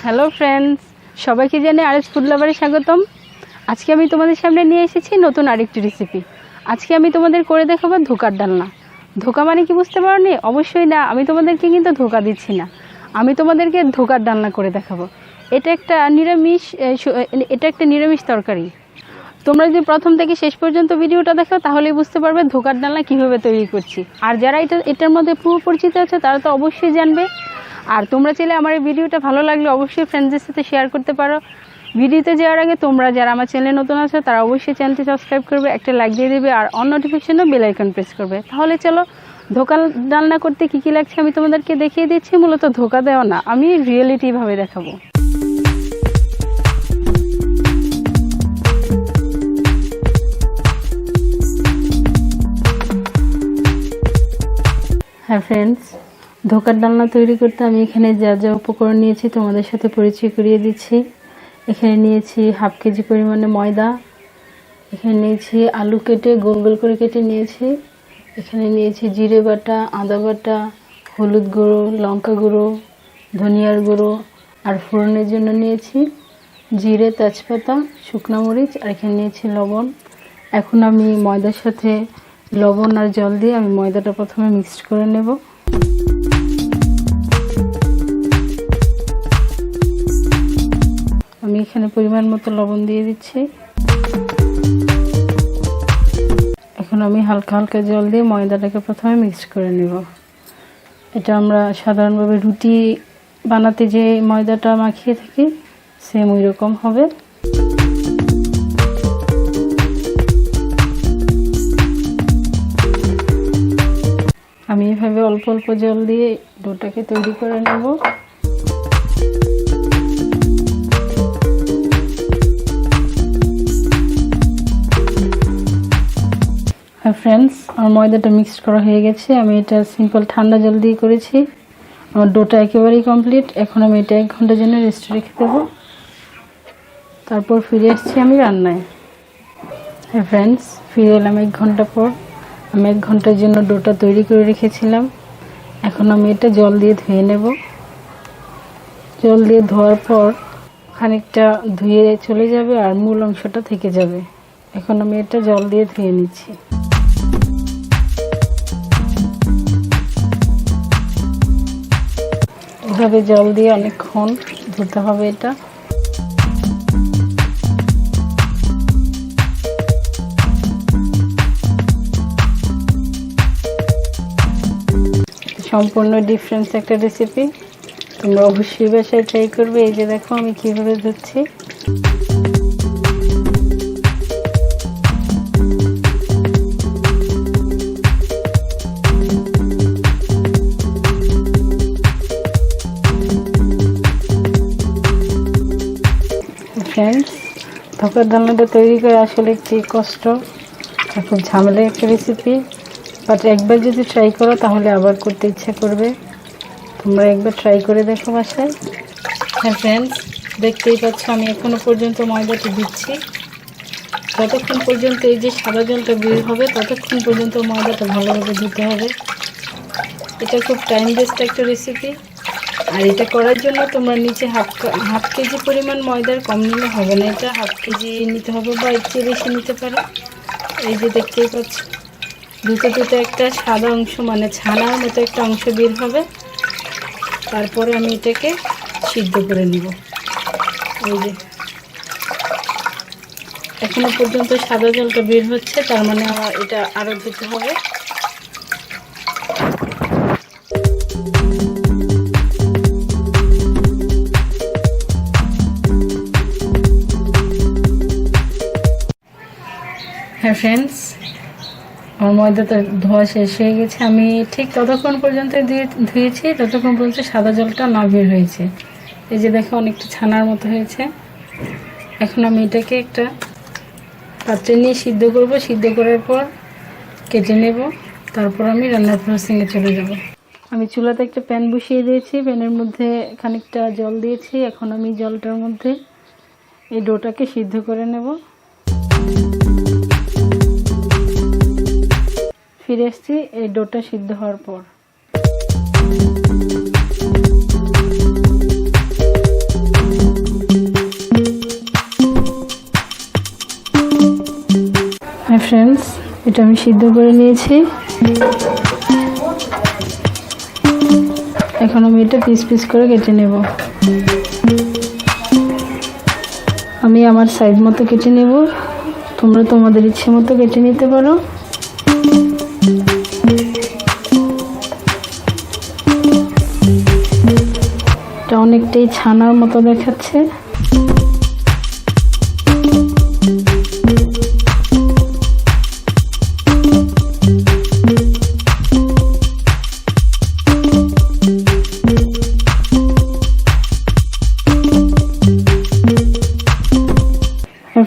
Hello friends, সবাইকে জানাই RS food লাভারে স্বাগতম। আজকে আমি তোমাদের সামনে নিয়ে এসেছি নতুন আরেকটি রেসিপি। আজকে আমি তোমাদের করে দেখাবো ধোকার ডালনা। ধোকা মানে কি বুঝতে পারোনি? অবশ্যই না, আমি তোমাদেরকে কিন্তু ধোকা দিচ্ছি না, আমি তোমাদেরকে ধোকার ডালনা করে দেখাবো। এটা একটা নিরামিষ তরকারি। তোমরা যদি প্রথম থেকে শেষ পর্যন্ত ভিডিওটা দেখো তাহলেই বুঝতে পারবে ধোকার ডালনা কীভাবে তৈরি করছি। আর যারা এটার মধ্যে পূর্ব পরিচিত আছে তারা তো অবশ্যই জানবে। আর তোমরা চাইলে আমার এই ভিডিওটা ভালো লাগলে অবশ্যই ফ্রেন্ডসদের সাথে শেয়ার করতে পারো। ভিডিওতে যাওয়ার আগে তোমরা যারা আমার চ্যানেলে নতুন আছো তারা অবশ্যই চ্যানেলটি সাবস্ক্রাইব করবে, একটা লাইক দিয়ে দেবে আর অন নোটিফিকেশনও বেল আইকন প্রেস করবে। তাহলে চলো ধোকা ডালনা করতে কী কী লাগছে আমি তোমাদেরকে দেখিয়ে দিচ্ছি। মূলত ধোকা দেওয়া না, আমি রিয়েলিটিভাবে দেখাবো। হ্যাঁ ফ্রেন্ডস, ধোকার ডালনা তৈরি করতে আমি এখানে যা যা উপকরণ নিয়েছি তোমাদের সাথে পরিচয় করিয়ে দিচ্ছি। এখানে নিয়েছি হাফ কেজি পরিমাণে ময়দা, এখানে নিয়েছি আলু কেটে গোল গোল করে কেটে নিয়েছি, এখানে নিয়েছি জিরে বাটা, আদা বাটা, হলুদ গুঁড়ো, লঙ্কা গুঁড়ো, ধনিয়ার গুঁড়ো, আর ফোড়নের জন্য নিয়েছি জিরে, তেজপাতা, শুকনো মরিচ, আর এখানে নিয়েছি লবণ। এখন আমি ময়দার সাথে লবণ আর জল দিয়ে আমি ময়দাটা প্রথমে মিক্সড করে নেব। আমি এখানে পরিমাণ মতো লবণ দিয়ে দিচ্ছি। এখন আমি হালকা হালকা জল দিয়ে ময়দাটাকে প্রথমে মিক্সড করে নেব। এটা আমরা সাধারণভাবে রুটি বানাতে যে ময়দাটা মাখিয়ে থাকি সেম ওই রকম হবে। আমি এভাবে অল্প অল্প জল দিয়ে ডোটাকে তৈরি করে নেব। হ্যাঁ ফ্রেন্ডস, আমার ময়দাটা মিক্সড করা হয়ে গেছে। আমি এটা সিম্পল ঠান্ডা জল দিয়ে করেছি। আমার ডোটা একেবারেই কমপ্লিট। এখন আমি এটা 1 ঘন্টার জন্য রেস্টে রেখে দেবো, তারপর ফিরে আসছি আমি রান্নায়। হ্যাঁ ফ্রেন্ডস, ফিরে এলাম 1 ঘন্টা পর। আমি 1 ঘন্টার জন্য ডোটা তৈরি করে রেখেছিলাম। এখন আমি এটা জল দিয়ে ধুয়ে নেব। জল দিয়ে ধোয়ার পর খানিকটা ধুয়ে চলে যাবে আর মূল অংশটা থেকে যাবে। এখন আমি এটা জল দিয়ে ধুয়ে নিচ্ছি। এভাবে জল দিয়ে অনেকক্ষণ ধুতে হবে এটা। সম্পূর্ণ ডিফারেন্স একটা রেসিপি, তোমরা অবশ্যই বাসায় ট্রাই করবে। এই যে দেখো আমি কীভাবে ধুচ্ছি। ফ্রেন্ডস, ধোকার ডালনাটা তৈরি করে আসলে একটি কষ্ট, খুব ঝামেলার একটা রেসিপি, বাট একবার যদি ট্রাই করো তাহলে আবার করতে ইচ্ছা করবে। তোমরা একবার ট্রাই করে দেখো বাসায়। হ্যাঁ ফ্রেন্ডস, দেখতেই পাচ্ছ আমি এখনও পর্যন্ত ময়দাটা দিচ্ছি। যতক্ষণ পর্যন্ত এই যে সাদা জলটা বের হবে ততক্ষণ পর্যন্ত ময়দাটা ভালোভাবে ধুতে হবে। এটা খুব টাইম ওয়েস্ট একটা রেসিপি। আর এটা করার জন্য তোমরা নিচে হাফ কেজি পরিমাণ ময়দার কম নিলে হবে না, এটা হাফ কেজি নিতে হবে বা এর চেয়ে বেশি নিতে পারো। এই যে দেখতেই পাচ্ছ দুটো একটা সাদা অংশ মানে ছানার মতো একটা অংশ বের হবে। তারপরে আমি এটাকে সিদ্ধ করে নিব। এই যে এখনো পর্যন্ত সাদা জলটা বের হচ্ছে, তার মানে এটা আরও ধুতে হবে। হ্যাঁ ফ্রেন্ডস, আমার ময়দাটা ধোয়া শেষ হয়ে গেছে। আমি ঠিক ততক্ষণ পর্যন্ত ধুয়েছি ততক্ষণ পর্যন্ত সাদা জলটা না বের হয়েছে। এই যে দেখো অনেকটা ছানার মতো হয়েছে। এখন আমি এটাকে একটা পাত্রে নিয়ে সিদ্ধ করব। সিদ্ধ করার পর কেটে নেব, তারপর আমি রান্নার প্রসেসিংয়ে চলে যাব। আমি চুলাতে একটা প্যান বসিয়ে দিয়েছি, প্যানের মধ্যে খানিকটা জল দিয়েছি। এখন আমি জলটার মধ্যে এই ডোটাকে সিদ্ধ করে নেব। ফিরে আসছি এই ডোটা সিদ্ধ হওয়ার পর। এটা আমি সিদ্ধ করে নিয়েছি। এখন আমি এটা পিস পিস করে কেটে নেব। আমি আমার সাইজ মতো কেটে নেব, তোমরা তোমাদের ইচ্ছে মতো কেটে নিতে পারো। এটা অনেকটাই ছানার মতো দেখাচ্ছে।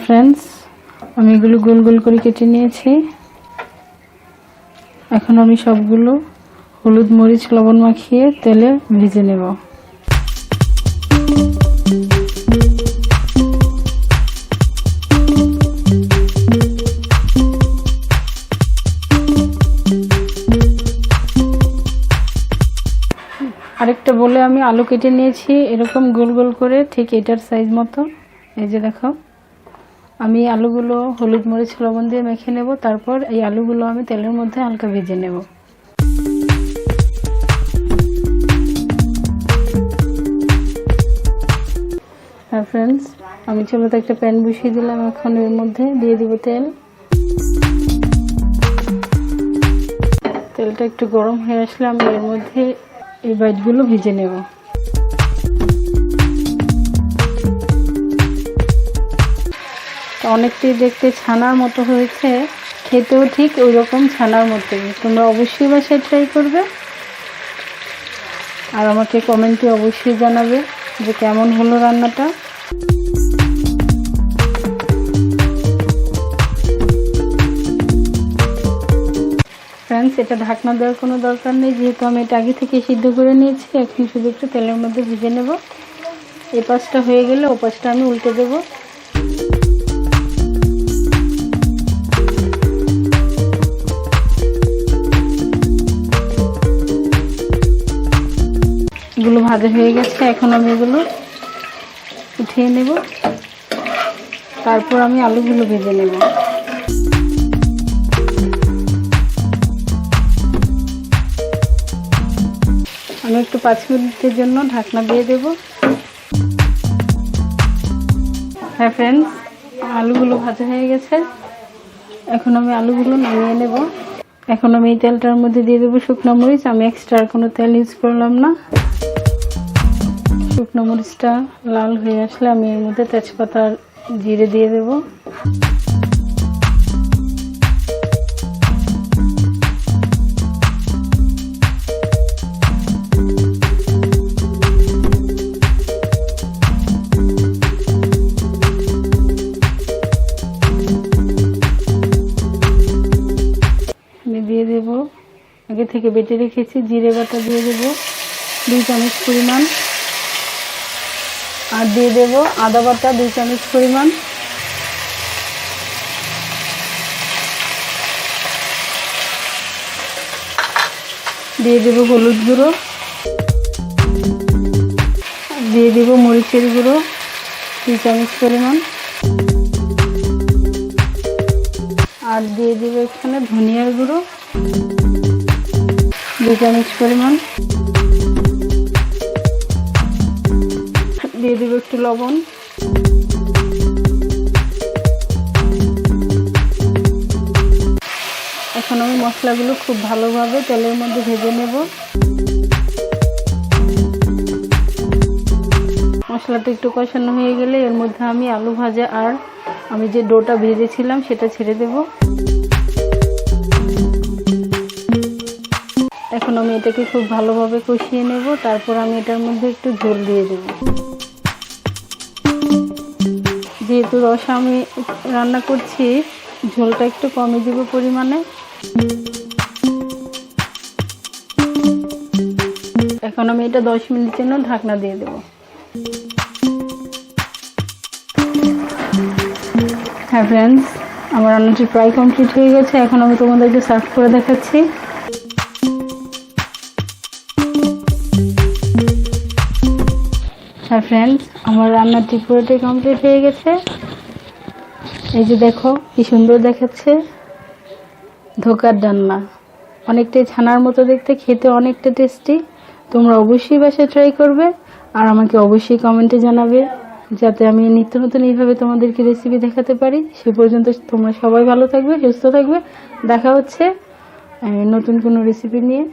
ফ্রেন্ডস, আমি এগুলো গোল গোল করে কেটে নিয়েছি। এখন আমি সবগুলো হলুদ মরিচ লবণ মাখিয়ে তেলে ভেজে নেব। আরেকটা বলে আমি আলু কেটে নিয়েছি এরকম গোল গোল করে, ঠিক এটার সাইজ মতো। এই যে দেখো, আমি আলুগুলো হলুদ মরিচ লবণ দিয়ে মেখে নেব। তারপর এই আলুগুলো আমি তেলের মধ্যে হালকা ভেজে নেব। হ্যাঁ ফ্রেন্ডস, আমি চুলাতে একটা প্যান বসিয়ে দিলাম। এখন এর মধ্যে দিয়ে দিব তেল। তেলটা একটু গরম হয়ে আসলে আমি এর মধ্যে এই বাইটগুলো ভেজে নেব। অনেকটাই দেখতে ছানার মতো হয়েছে, খেতেও ঠিক ওই রকম ছানার মতোই। তোমরা অবশ্যই বাসায় ট্রাই করবে আর আমাকে কমেন্টে অবশ্যই জানাবে যে কেমন হলো রান্নাটা। ফ্রেন্ডস, এটা ঢাকনা দেওয়ার কোনো দরকার নেই, যেহেতু আমি এটা আগে থেকে সিদ্ধ করে নিয়েছি। এখন শুধু একটু তেলের মধ্যে ভেজে নেব। এই পাশটা হয়ে গেলে ও পাশটা আমি উল্টে দেবো। এগুলো ভাজা হয়ে গেছে, এখন আমি এগুলো উঠিয়ে নেব। তারপর আমি আলুগুলো ভেজে নেব। আমি একটু 5 মিনিটের জন্য ঢাকনা দিয়ে দেব। হ্যাঁ ফ্রেন্ডস, আলুগুলো ভাজা হয়ে গেছে। এখন আমি আলুগুলো নামিয়ে নেব। এখন আমি এই তেলটার মধ্যে দিয়ে দেবো শুকনো মরিচ। আমি এক্সট্রা আর কোনো তেল ইউজ করলাম না। শুকনো মরিচটা লাল হয়ে আসলে আমি এর মধ্যে তেজপাতা আর জিরে দিয়ে দেব। আমি দিয়ে দেব আগে থেকে বেটে রেখেছি জিরে বাটা, দিয়ে দেব 2 চামচ পরিমাণ। আর দিয়ে দেব আদা বাটা 2 চামচ পরিমাণ। দিয়ে দেব হলুদ গুঁড়ো, দিয়ে দেব মরিচের গুঁড়ো 2 চামচ পরিমাণ। আর দিয়ে দেব এখানে ধনিয়ার গুঁড়ো 2 চামচ পরিমাণ। দিয়ে দেব একটু লবণ। এখন আমি মশলাগুলো খুব ভালোভাবে তেলের মধ্যে ভেজে নেব। মশলাটা একটু কষানো হয়ে গেলে এর মধ্যে আমি আলু ভাজা আর আমি যে ডোটা ভেজেছিলাম সেটা ছেড়ে দেব। এখন আমি এটাকে খুব ভালোভাবে কষিয়ে নেব। তারপর আমি এটার মধ্যে একটু ঝোল দিয়ে দেব। যেহেতু রসা আমি রান্না করছি, ঝোলটা একটু কমই দেব পরিমাণে। এখন আমি এটা 10 মিনিটের জন্য ঢাকনা দিয়ে দেব। হ্যাঁ ফ্রেন্ডস, আমার রান্নাটি প্রায় কমপ্লিট হয়ে গেছে। এখন আমি তোমাদেরকে সার্ভ করে দেখাচ্ছি। হ্যাঁ ফ্রেন্ডস, আমার রান্নাটি পুরোটাই কমপ্লিট হয়ে গেছে। এই যে দেখো কি সুন্দর দেখাচ্ছে। ধোকার ডালনা অনেকটাই ছানার মতো দেখতে, খেতে অনেকটা টেস্টি। তোমরা অবশ্যই বাসায় ট্রাই করবে আর আমাকে অবশ্যই কমেন্টে জানাবে, যাতে আমি নিত্য নতুন এইভাবে তোমাদেরকে রেসিপি দেখাতে পারি। সে পর্যন্ত তোমরা সবাই ভালো থাকবে, সুস্থ থাকবে। দেখা হচ্ছে নতুন কোনো রেসিপি নিয়ে।